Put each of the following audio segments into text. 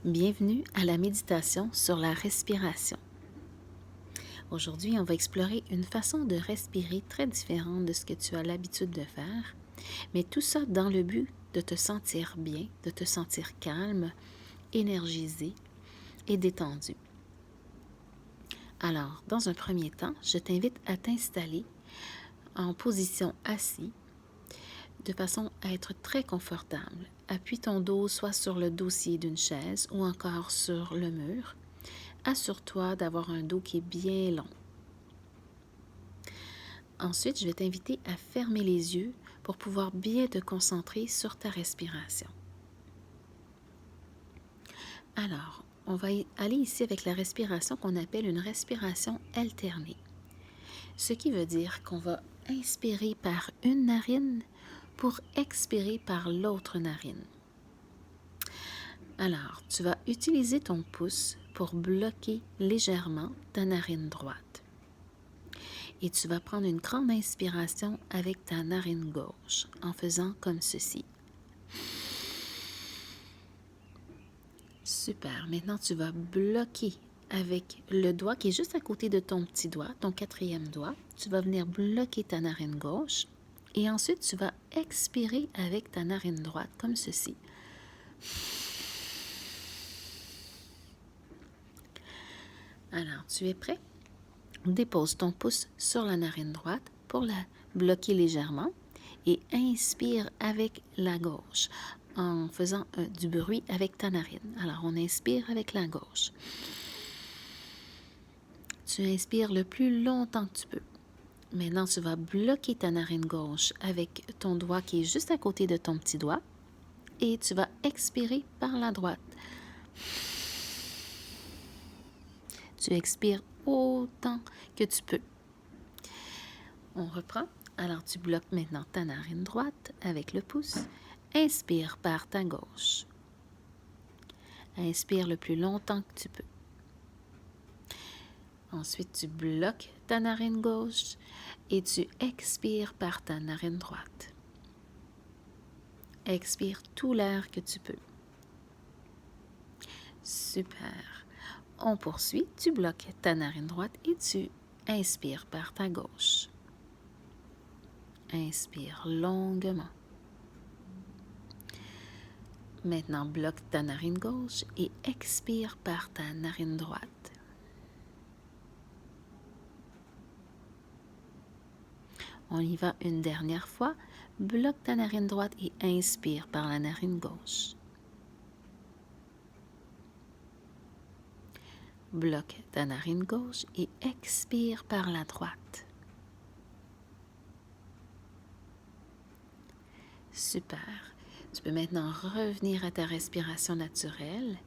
Bienvenue à la méditation sur la respiration. Aujourd'hui, on va explorer une façon de respirer très différente de ce que tu as l'habitude de faire, mais tout ça dans le but de te sentir bien, de te sentir calme, énergisé et détendu. Alors, dans un premier temps, je t'invite à t'installer en position assise de façon à être très confortable. Appuie ton dos soit sur le dossier d'une chaise ou encore sur le mur. Assure-toi d'avoir un dos qui est bien long. Ensuite, je vais t'inviter à fermer les yeux pour pouvoir bien te concentrer sur ta respiration. Alors, on va aller ici avec la respiration qu'on appelle une respiration alternée. Ce qui veut dire qu'on va inspirer par une narine pour expirer par l'autre narine. Alors, tu vas utiliser ton pouce pour bloquer légèrement ta narine droite. Et tu vas prendre une grande inspiration avec ta narine gauche en faisant comme ceci. Super. Maintenant, tu vas bloquer avec le doigt qui est juste à côté de ton petit doigt, ton quatrième doigt. Tu vas venir bloquer ta narine gauche et ensuite, tu vas expirer avec ta narine droite comme ceci. Alors, tu es prêt? Dépose ton pouce sur la narine droite pour la bloquer légèrement et inspire avec la gauche en faisant du bruit avec ta narine. Alors, on inspire avec la gauche. Tu inspires le plus longtemps que tu peux. Maintenant, tu vas bloquer ta narine gauche avec ton doigt qui est juste à côté de ton petit doigt et tu vas expirer par la droite. Tu expires autant que tu peux. On reprend. Alors, tu bloques maintenant ta narine droite avec le pouce. Inspire par ta gauche. Inspire le plus longtemps que tu peux. Ensuite, tu bloques ta narine gauche et tu expires par ta narine droite. Expire tout l'air que tu peux. Super. On poursuit. Tu bloques ta narine droite et tu inspires par ta gauche. Inspire longuement. Maintenant, bloque ta narine gauche et expire par ta narine droite. On y va une dernière fois. Bloque ta narine droite et inspire par la narine gauche. Bloque ta narine gauche et expire par la droite. Super. Tu peux maintenant revenir à ta respiration naturelle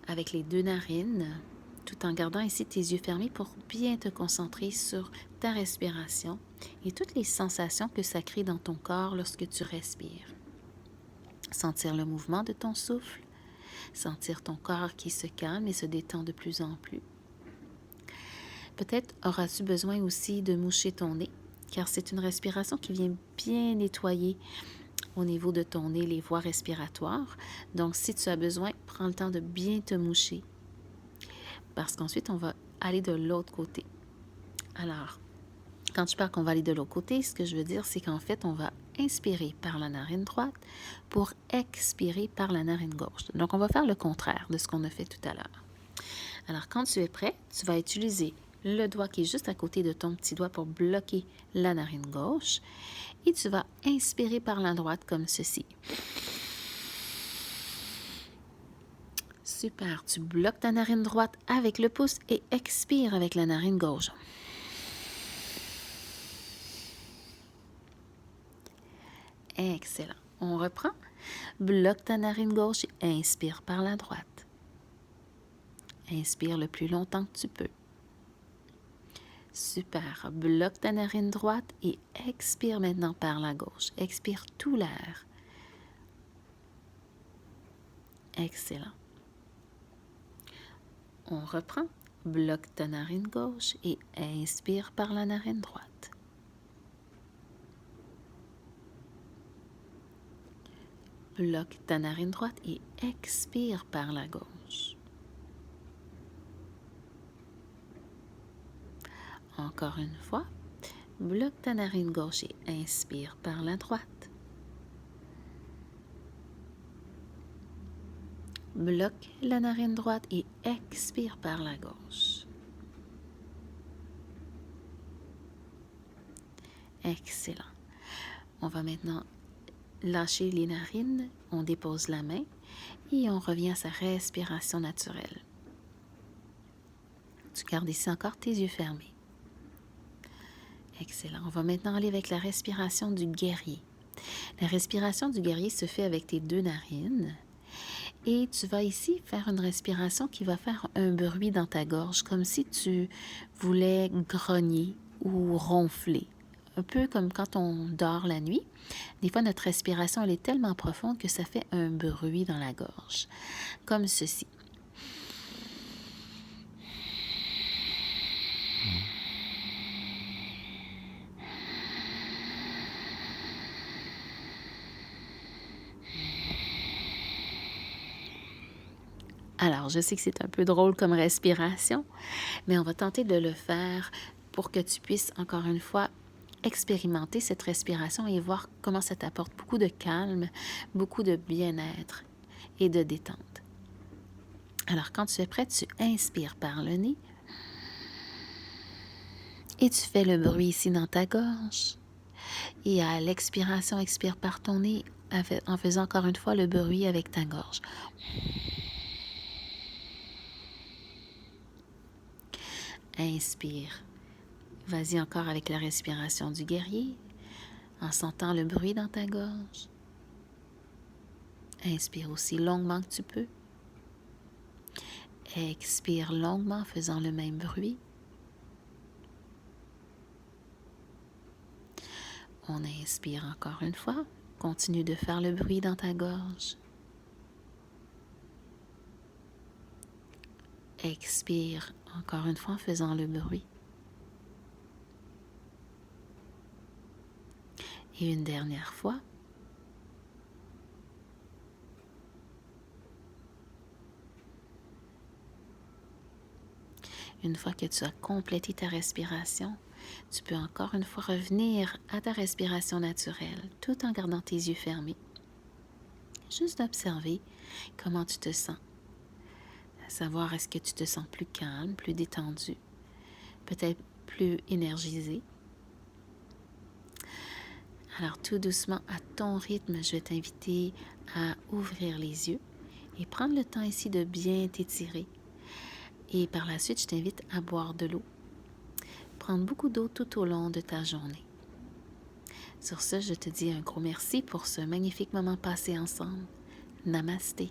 avec les deux narines, tout en gardant ici tes yeux fermés pour bien te concentrer sur ta respiration et toutes les sensations que ça crée dans ton corps lorsque tu respires. Sentir le mouvement de ton souffle, sentir ton corps qui se calme et se détend de plus en plus. Peut-être auras-tu besoin aussi de moucher ton nez, car c'est une respiration qui vient bien nettoyer au niveau de ton nez les voies respiratoires. Donc, si tu as besoin, prends le temps de bien te moucher, parce qu'ensuite, on va aller de l'autre côté. Alors, quand je parle qu'on va aller de l'autre côté, ce que je veux dire, c'est qu'en fait, on va inspirer par la narine droite pour expirer par la narine gauche. Donc, on va faire le contraire de ce qu'on a fait tout à l'heure. Alors, quand tu es prêt, tu vas utiliser le doigt qui est juste à côté de ton petit doigt pour bloquer la narine gauche et tu vas inspirer par la droite comme ceci. Super, tu bloques ta narine droite avec le pouce et expire avec la narine gauche. Excellent. On reprend. Bloque ta narine gauche et inspire par la droite. Inspire le plus longtemps que tu peux. Super. Bloque ta narine droite et expire maintenant par la gauche. Expire tout l'air. Excellent. On reprend. Bloque ta narine gauche et inspire par la narine droite. Bloque ta narine droite et expire par la gauche. Encore une fois, bloque ta narine gauche et inspire par la droite. Bloque la narine droite et expire par la gauche. Excellent. On va maintenant lâcher les narines, on dépose la main et on revient à sa respiration naturelle. Tu gardes ici encore tes yeux fermés. Excellent. On va maintenant aller avec la respiration du guerrier. La respiration du guerrier se fait avec tes deux narines. Et tu vas ici faire une respiration qui va faire un bruit dans ta gorge, comme si tu voulais grogner ou ronfler. Un peu comme quand on dort la nuit. Des fois, notre respiration, elle est tellement profonde que ça fait un bruit dans la gorge, comme ceci. Alors, je sais que c'est un peu drôle comme respiration, mais on va tenter de le faire pour que tu puisses, encore une fois, expérimenter cette respiration et voir comment ça t'apporte beaucoup de calme, beaucoup de bien-être et de détente. Alors, quand tu es prête, tu inspires par le nez et tu fais le bruit ici dans ta gorge. Et à l'expiration, expire par ton nez en faisant encore une fois le bruit avec ta gorge. Inspire. Vas-y encore avec la respiration du guerrier, en sentant le bruit dans ta gorge. Inspire aussi longuement que tu peux. Expire longuement en faisant le même bruit. On inspire encore une fois. Continue de faire le bruit dans ta gorge. Expire encore une fois en faisant le bruit. Et une dernière fois. Une fois que tu as complété ta respiration, tu peux encore une fois revenir à ta respiration naturelle tout en gardant tes yeux fermés. Juste observer comment tu te sens. À savoir, est-ce que tu te sens plus calme, plus détendu, peut-être plus énergisé. Alors tout doucement, à ton rythme, je vais t'inviter à ouvrir les yeux et prendre le temps ici de bien t'étirer. Et par la suite, je t'invite à boire de l'eau. Prendre beaucoup d'eau tout au long de ta journée. Sur ce, je te dis un gros merci pour ce magnifique moment passé ensemble. Namasté.